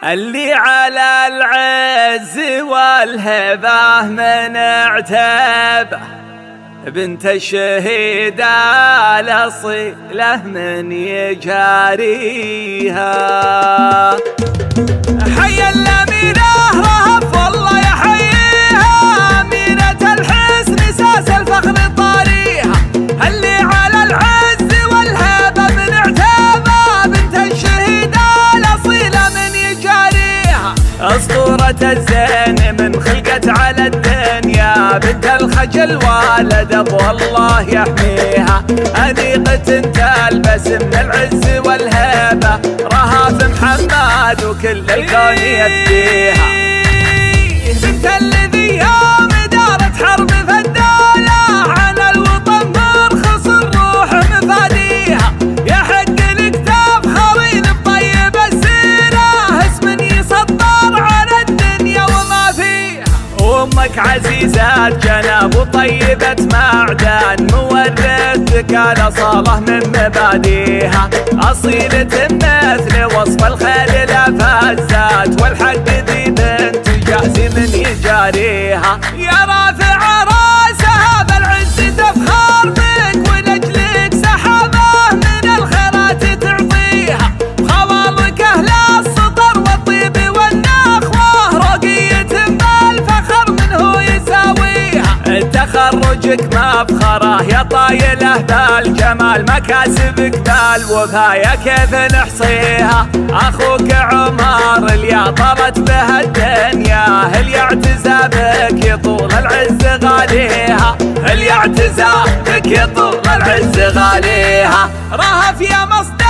اللي على العز والهبة من اعتابه، بنت الشهيد الأصيلة من يجاريها. حي الأمينة رهف والله يحييها، أمينة الحسن ساس الفخر طاريها. اللي على العز والهبة من اعتابه، بنت الشهيد الأصيلة من يجاريها. أسطورة الزين من خلقت على الدنيا، بنت الخجل والد ابو الله يحميها. أنيقة تلبس من العز والهيبة، رهاف محمد وكل الكون يفديها. بنت الذي يوم دارت حرب فدالة، عن الوطن مرخص الروح مفاديها. يحق لك تفخرين بطيب السيرة، اسم يسطر على الدنيا وما فيها. أمك عزيزة جناب وطيبة معدن، مورثتك الأصالة من مباديها. أصيلة مثل وصف الخيل لا فزات، والحق ذي بنت جازي من يجاريها. يا رافع راسها بالعز تفخر بك، ولأجلك سحابه من الخيرات تعطيها. خوالك أهل السطر والطيب والنخوة، رقية بالفخر منه يساويها. تخرجك مفخره يا طايله بالجمال، مكاسبك بالوفا يا كيف نحصيها. اخوك عمر اللي طرت به الدنيا، اللي اعتزى بك يطول العز غاليها. اللي اعتزى بك يطول العز غاليها. رهف يا مصدر